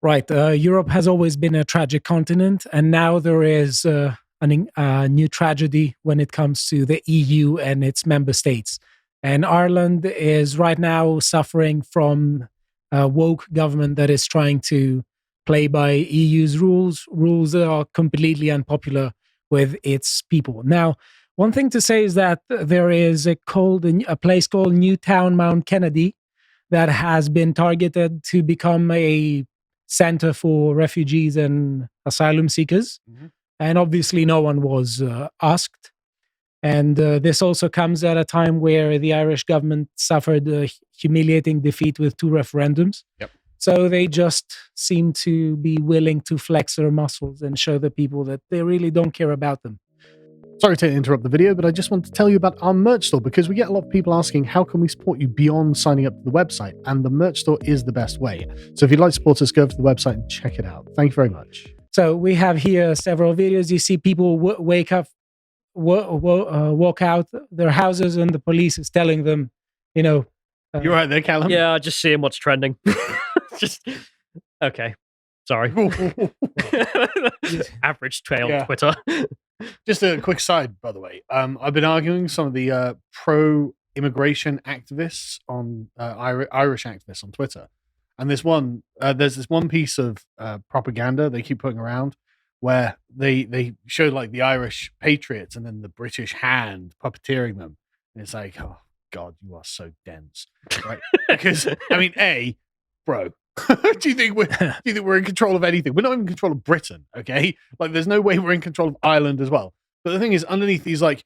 Right. Europe has always been a tragic continent, and now there is a new tragedy when it comes to the EU and its member states. And Ireland is right now suffering from a woke government that is trying to play by EU's rules that are completely unpopular with its people. Now, one thing to say is that there is a place called Newtown Mount Kennedy that has been targeted to become a center for refugees and asylum seekers. Mm-hmm. And obviously, no one was asked. And this also comes at a time where the Irish government suffered a humiliating defeat with 2 referendums. Yep. So they just seem to be willing to flex their muscles and show the people that they really don't care about them. Sorry to interrupt the video, but I just want to tell you about our merch store, because we get a lot of people asking, how can we support you beyond signing up to the website? And the merch store is the best way. So if you'd like to support us, go over to the website and check it out. Thank you very much. So we have here several videos. You see people wake up, walk out their houses, and the police is telling them, You're right there, Callum. Yeah, just seeing what's trending. Just okay. Sorry. Average trail on Twitter. Just a quick side, by the way. I've been arguing some of the pro-immigration activists on Irish activists on Twitter, and there's this one piece of propaganda they keep putting around where they show like the Irish patriots and then the British hand puppeteering them, and it's like, oh God, you are so dense, right? Because I mean, bro. Do you think we're in control of anything? We're not even in control of Britain, okay? Like, there's no way we're in control of Ireland as well. But the thing is, underneath these, like,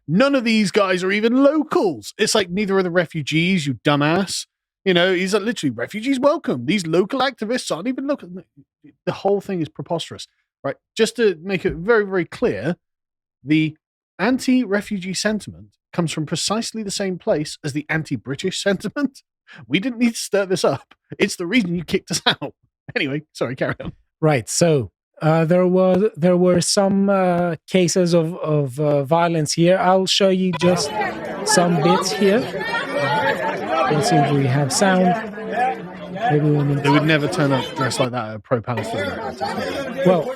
none of these guys are even locals. It's like, neither are the refugees, you dumbass. He's like, literally, refugees welcome. These local activists aren't even local. The whole thing is preposterous, right? Just to make it very, very clear, the anti-refugee sentiment comes from precisely the same place as the anti-British sentiment. We didn't need to stir this up. It's the reason you kicked us out. Anyway, sorry, carry on. Right. So there were some cases of violence here. I'll show you just some bits here. Let's see if we have sound. They would never turn up dressed like that at a pro-Palestine. Well,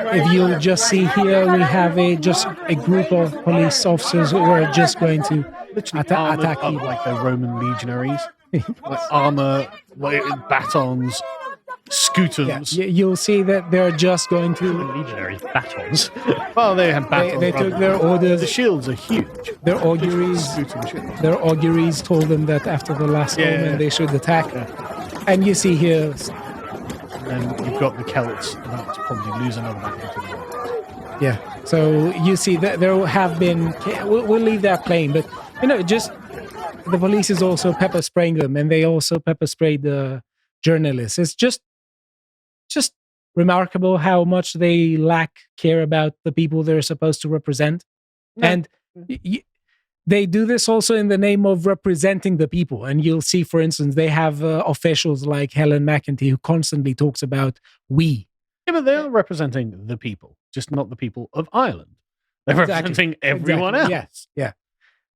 if you'll just see here, we have just a group of police officers who are just going to attack you. Like they're Roman legionaries. Like armor, like batons, scootums. Yeah, you'll see that they're just going to... Legionary batons. Well, they had batons. They took their orders. The shields are huge. Their auguries told them that after the last moment they should attack. Yeah. And you see here... And you've got the Celts about to probably lose another battle to the Romans. Yeah. So you see that there have been... We'll leave that playing, but, just... The police is also pepper spraying them, and they also pepper sprayed the journalists. It's just remarkable how much they lack care about the people they're supposed to represent. No. And they do this also in the name of representing the people. And you'll see, for instance, they have officials like Helen McEntee who constantly talks about we. Yeah, but they're representing the people, just not the people of Ireland. They're representing everyone else. Yes, yeah.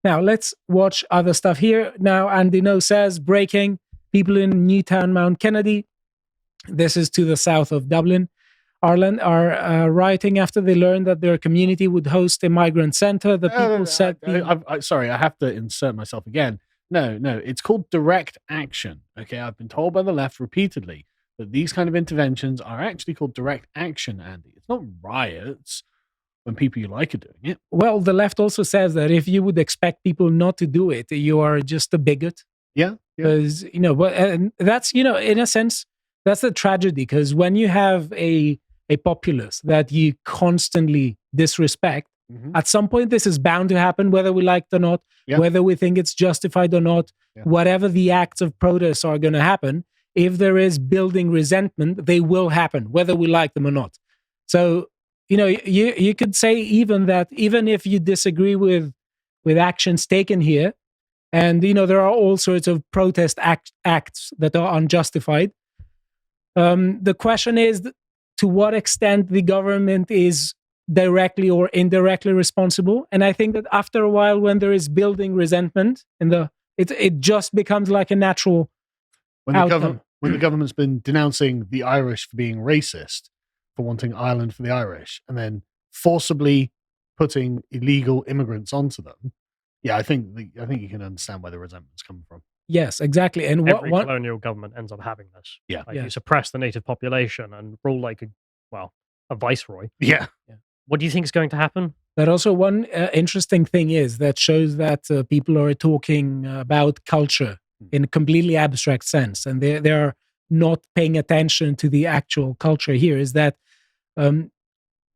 Now, let's watch other stuff here. Now, Andy No says, breaking, people in Newtown Mount Kennedy, this is to the south of Dublin, Ireland, are rioting after they learned that their community would host a migrant center. The people said... Sorry, I have to insert myself again. No, it's called direct action. Okay, I've been told by the left repeatedly that these kind of interventions are actually called direct action, Andy. It's not riots. When people you like are doing it. Well, the left also says that if you would expect people not to do it, you are just a bigot. Yeah. Because, and that's, in a sense, that's the tragedy. Because when you have a populace that you constantly disrespect, at some point this is bound to happen, whether we like it or not, whether we think it's justified or not, whatever the acts of protest are going to happen, if there is building resentment, they will happen, whether we like them or not. So, you could say even if you disagree with actions taken here, and, there are all sorts of protest acts that are unjustified. The question is to what extent the government is directly or indirectly responsible. And I think that after a while, when there is building resentment, it just becomes like a natural when How the come? government when the government's been denouncing the Irish for being racist, for wanting Ireland for the Irish, and then forcibly putting illegal immigrants onto them. Yeah, I think you can understand where the resentment's coming from. Yes, exactly. And Every what colonial government ends up having this. Yeah. Like Yeah. you suppress the native population and rule like a viceroy. Yeah. What do you think is going to happen? But also, one interesting thing is that shows that people are talking about culture in a completely abstract sense, and they are not paying attention to the actual culture here. Is that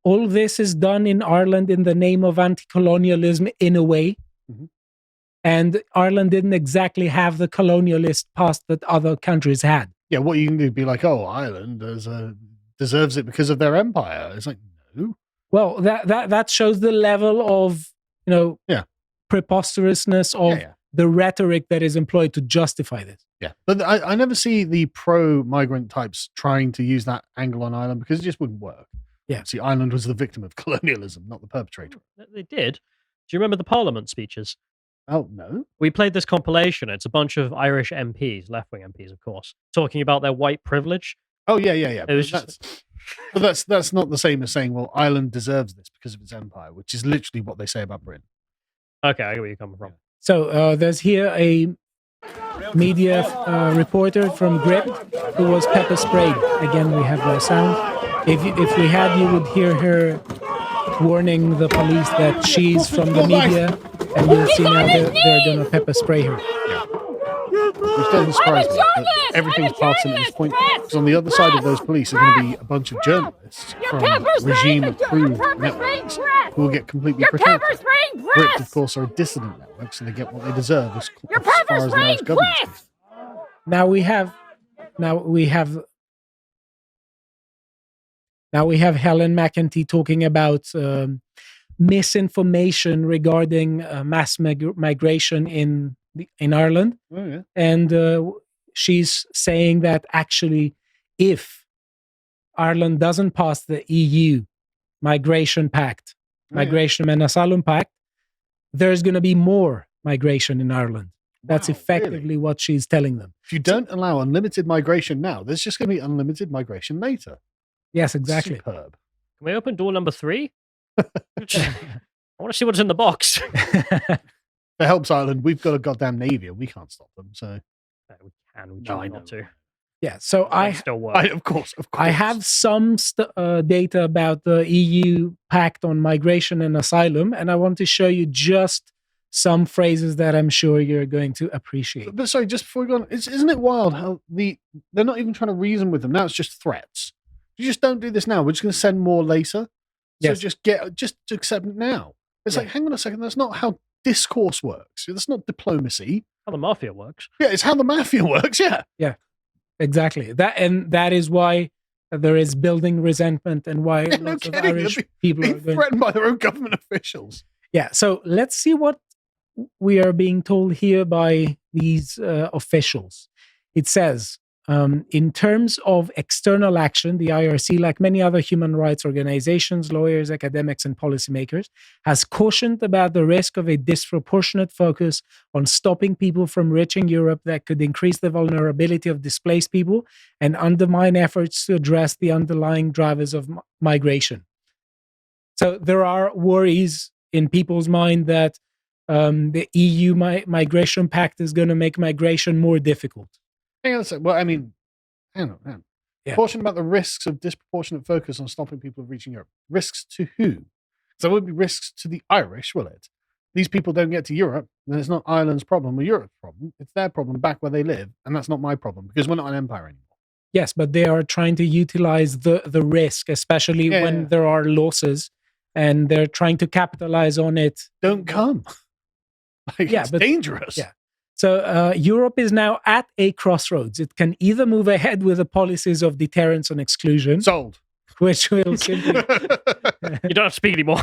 all this is done in Ireland in the name of anti-colonialism in a way, Mhm. and Ireland didn't exactly have the colonialist past that other countries had. Yeah, what you can do is be like, oh, Ireland deserves it because of their empire. It's like, no. Well, that shows the level of Yeah. preposterousness of Yeah. the rhetoric that is employed to justify this. Yeah. But I never see the pro-migrant types trying to use that angle on Ireland because it just wouldn't work. Yeah. See, Ireland was the victim of colonialism, not the perpetrator. They did. Do you remember the Parliament speeches? Oh, no. We played this compilation. It's a bunch of Irish MPs, left-wing MPs, of course, talking about their white privilege. Oh, yeah. It was That's not the same as saying, well, Ireland deserves this because of its empire, which is literally what they say about Britain. Okay, I get where you're coming from. So there's here a media reporter from Grip who was pepper sprayed. Again, we have no sound. If we had, you would hear her warning the police that she's from the media, and you'll see now they're going to pepper spray her. Which doesn't surprise me. But everything's passing at this point. Because on the other side of those police are going to be a bunch of journalists from regime-approved networks who will get completely protected. Brits, of course, are a dissident network, so they get what they deserve as far as the Irish government is. Now we have Helen McEntee talking about misinformation regarding mass migration in Ireland. Oh, yeah. And she's saying that actually, if Ireland doesn't pass the EU migration pact, migration and asylum pact, there's going to be more migration in Ireland. That's Wow, effectively really? what she's telling them. If you don't allow unlimited migration now, there's just going to be unlimited migration later. Yes, exactly. Superb. Can we open door number 3? I want to see what's in the box. If it helps Ireland, we've got a goddamn navy and we can't stop them. So We can. We No, I choose not know. to. Yeah, so They still work. of course. I have some data about the EU Pact on Migration and Asylum, and I want to show you just some phrases that I'm sure you're going to appreciate. But sorry, just before we go on, isn't it wild how they're not even trying to reason with them now? It's just threats. You just don't do this now. We're just going to send more later. So Yes. just accept it now. It's like, hang on a second, that's not how discourse works. That's not diplomacy. How the mafia works. Yeah, it's how the mafia works. Yeah. Exactly. That is why there is building resentment and why Yeah, no lots of kidding. Irish They're people are being going. threatened by their own government officials. Yeah, so let's see what we are being told here by these officials. It says, in terms of external action, the IRC, like many other human rights organizations, lawyers, academics, and policymakers, has cautioned about the risk of a disproportionate focus on stopping people from reaching Europe that could increase the vulnerability of displaced people and undermine efforts to address the underlying drivers of migration. So there are worries in people's mind that the EU migration pact is going to make migration more difficult. Hang on a second. Well, I mean, hang on. Yeah. Caution about the risks of disproportionate focus on stopping people from reaching Europe. Risks to who? So it won't be risks to the Irish, will it? These people don't get to Europe, then it's not Ireland's problem or Europe's problem. It's their problem back where they live, and that's not my problem because we're not an empire anymore. Yes, but they are trying to utilize the risk, especially when there are losses, and they're trying to capitalize on it. Don't come. It's dangerous. Yeah. So Europe is now at a crossroads. It can either move ahead with the policies of deterrence and exclusion, Sold. which will simply You don't have to speak anymore.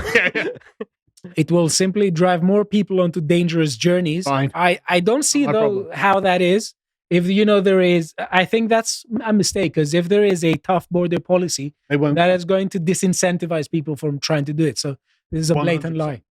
it will simply drive more people onto dangerous journeys. Fine. I don't see Not my though problem. how that is. If there is, I think that's a mistake, because if there is a tough border policy, They won't. that is going to disincentivize people from trying to do it. So this is a blatant 100%. lie.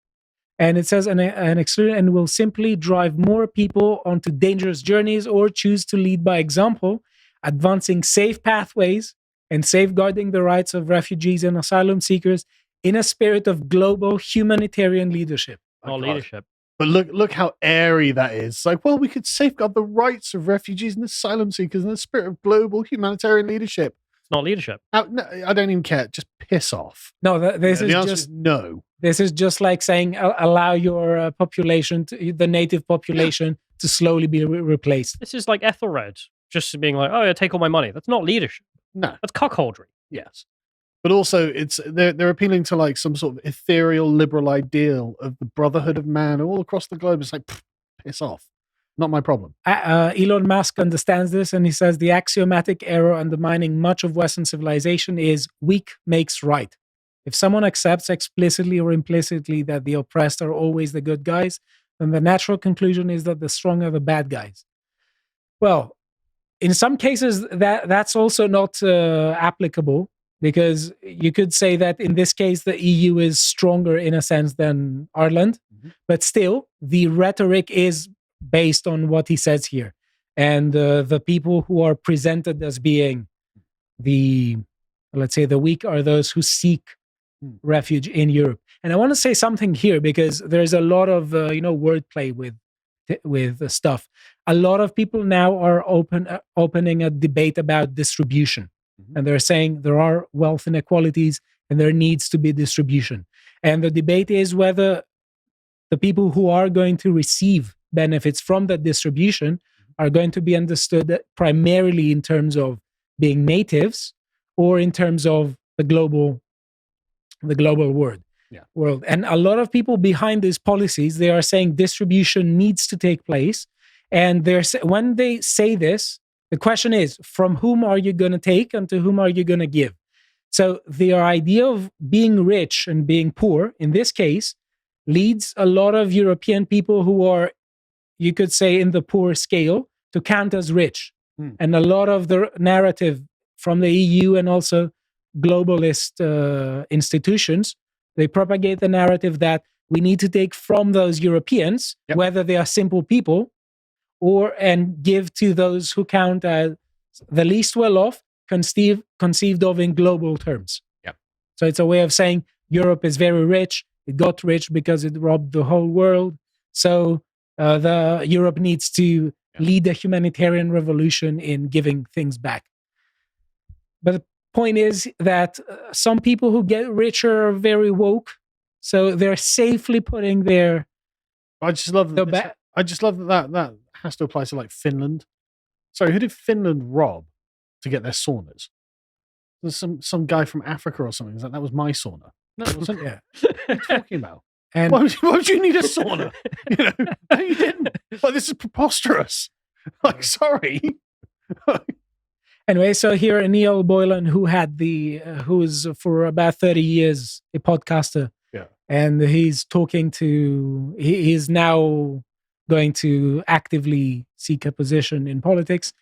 And it says an exclusion and will simply drive more people onto dangerous journeys or choose to lead by example, advancing safe pathways and safeguarding the rights of refugees and asylum seekers in a spirit of global humanitarian leadership. Not leadership. But look how airy that is. It's like, well, we could safeguard the rights of refugees and asylum seekers in the spirit of global humanitarian leadership. It's not leadership. No, I don't even care. Just piss off. No, this The is answer just is no. This is just like saying allow your population, the native population, to slowly be replaced. This is like Ethelred just being like, "Oh, yeah, take all my money." That's not leadership. No, that's cuckoldry. Yes, but also they're appealing to like some sort of ethereal liberal ideal of the brotherhood of man all across the globe. It's like, piss off. Not my problem. Elon Musk understands this, and he says the axiomatic error undermining much of Western civilization is weak makes right. If someone accepts explicitly or implicitly that the oppressed are always the good guys, then the natural conclusion is that the strong are the bad guys. Well, in some cases, that's also not applicable, because you could say that in this case, the EU is stronger in a sense than Ireland, but still, the rhetoric is based on what he says here. And the people who are presented as being let's say, the weak are those who seek refuge in Europe. And I want to say something here, because there's a lot of wordplay with stuff. A lot of people now are opening a debate about distribution, and they're saying there are wealth inequalities and there needs to be distribution. And the debate is whether the people who are going to receive benefits from that distribution are going to be understood primarily in terms of being natives or in terms of the global world. And a lot of people behind these policies, they are saying distribution needs to take place. And when they say this, the question is, from whom are you going to take and to whom are you going to give? So the idea of being rich and being poor, in this case, leads a lot of European people who are, you could say, in the poor scale to count as rich. And a lot of the narrative from the EU and also globalist institutions, they propagate the narrative that we need to take from those Europeans, whether they are simple people, and give to those who count as the least well off, conceived of in global terms. So it's a way of saying Europe is very rich. It got rich because it robbed the whole world. So Europe needs to lead a humanitarian revolution in giving things back. But the point is that some people who get richer are very woke, so they're safely putting their. I just love that. I just love that has to apply to like Finland. Sorry, who did Finland rob to get their saunas? There's some guy from Africa or something. That was my sauna. No, it wasn't. What are you talking about? And why would you need a sauna? No, you didn't. Like, this is preposterous. Like, sorry. Anyway, so here Neil Boylan, who is for about 30 years a podcaster, and he's now going to actively seek a position in politics.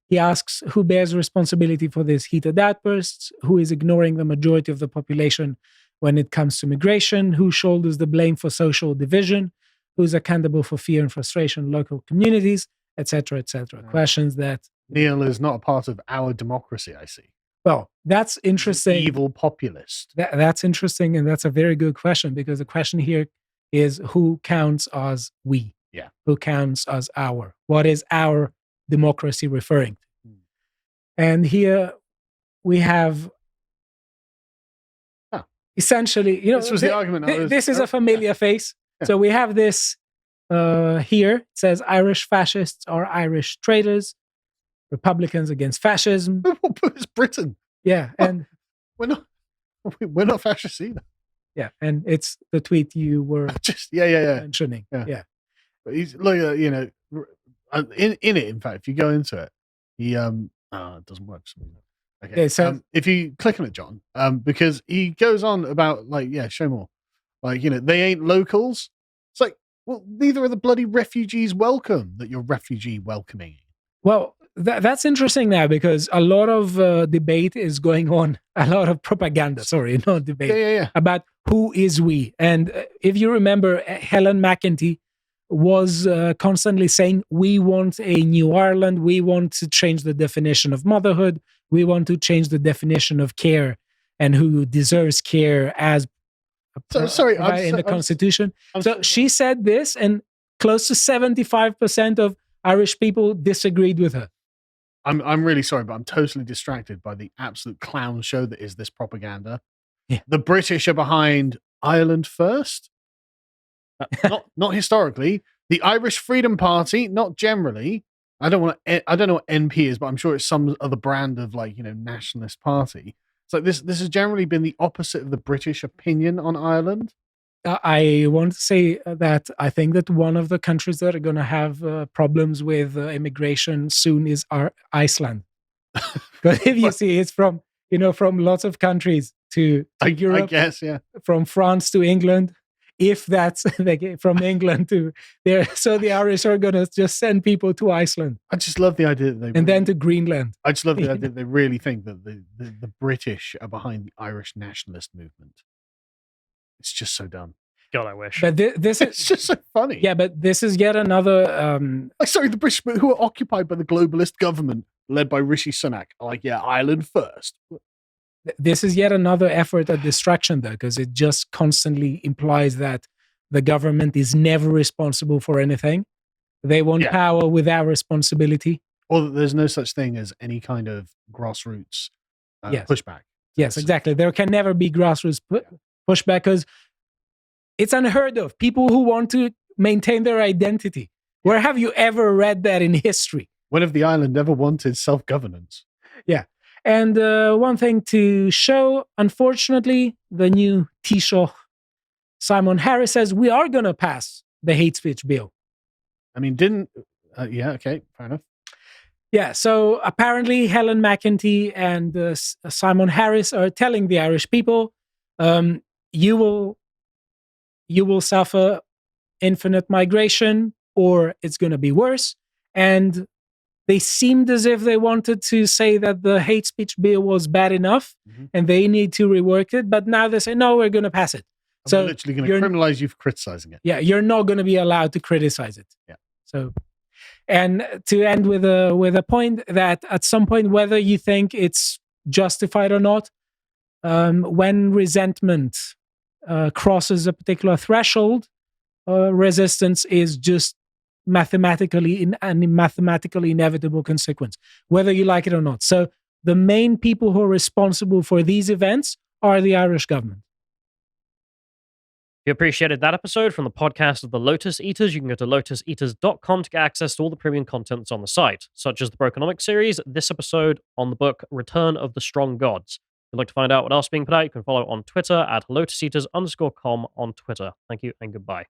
He asks who bears responsibility for these heated outbursts, who is ignoring the majority of the population when it comes to migration, who shoulders the blame for social division, who's accountable for fear and frustration in local communities, etc., etc. Questions that Neil is not a part of our democracy, I see. Well, that's interesting. Evil populist. That's interesting, and that's a very good question, because the question here is who counts as we? Yeah. Who counts as our? What is our democracy referring to? And here we have essentially, this was the argument. This is a familiar face. Yeah. So we have this here. It says Irish fascists are Irish traitors. Republicans against fascism. It's Britain. Yeah, and we're not fascists either. Yeah, and it's the tweet you were mentioning. Yeah. But he's like, in it. In fact, if you go into it, he it doesn't work. Okay. Yeah, so if you click on it, John, because he goes on about show more. Like, they ain't locals. It's like, well, neither are the bloody refugees welcome that you're refugee welcoming. Well, that's interesting now, because a lot of debate is going on, a lot of propaganda, not debate, about who is we? And if you remember, Helen McEntee was constantly saying, we want a new Ireland. We want to change the definition of motherhood. We want to change the definition of care and who deserves care as in the Constitution. So she said this, and close to 75% of Irish people disagreed with her. I'm really sorry, but I'm totally distracted by the absolute clown show that is this propaganda. Yeah. The British are behind Ireland first. Not historically. The Irish Freedom Party, not generally. I don't know what NP is, but I'm sure it's some other brand of nationalist party. So this has generally been the opposite of the British opinion on Ireland. I want to say that I think that one of the countries that are going to have problems with immigration soon is Iceland. Because if you see, it's from lots of countries to Europe. I guess, yeah. From France to England. If that's from England to there, so the Irish are going to just send people to Iceland. I just love the idea that then to Greenland. I just love the idea that they really think that the British are behind the Irish nationalist movement. It's just so dumb. God, I wish. But this is it's just so funny. Yeah, but this is yet another. The British who are occupied by the globalist government led by Rishi Sunak are like, yeah, Ireland first. This is yet another effort at distraction, though, because it just constantly implies that the government is never responsible for anything. They want power without responsibility. Or that there's no such thing as any kind of grassroots pushback. Yes, exactly. There can never be grassroots pushback because it's unheard of. People who want to maintain their identity. Where have you ever read that in history? When have the island ever wanted self-governance? Yeah. And one thing to show, unfortunately, the new Taoiseach, Simon Harris, says we are going to pass the hate speech bill. I mean, okay, fair enough. Yeah, so apparently Helen McEntee and Simon Harris are telling the Irish people, you will suffer infinite migration, or it's going to be worse. And they seemed as if they wanted to say that the hate speech bill was bad enough and they need to rework it. But now they say, no, we're going to pass it. So we're literally going to criminalize you for criticizing it. Yeah, you're not going to be allowed to criticize it. Yeah. So, and to end with a point that at some point, whether you think it's justified or not, when resentment crosses a particular threshold, resistance is just mathematically inevitable consequence, whether you like it or not. So the main people who are responsible for these events are the Irish government. If you appreciated that episode from the podcast of the Lotus Eaters, you can go to lotuseaters.com to get access to all the premium content that's on the site, such as the Brokenomics series, this episode on the book Return of the Strong Gods. If you'd like to find out what else is being put out, you can follow on Twitter at lotuseaters_com on Twitter. Thank you and goodbye.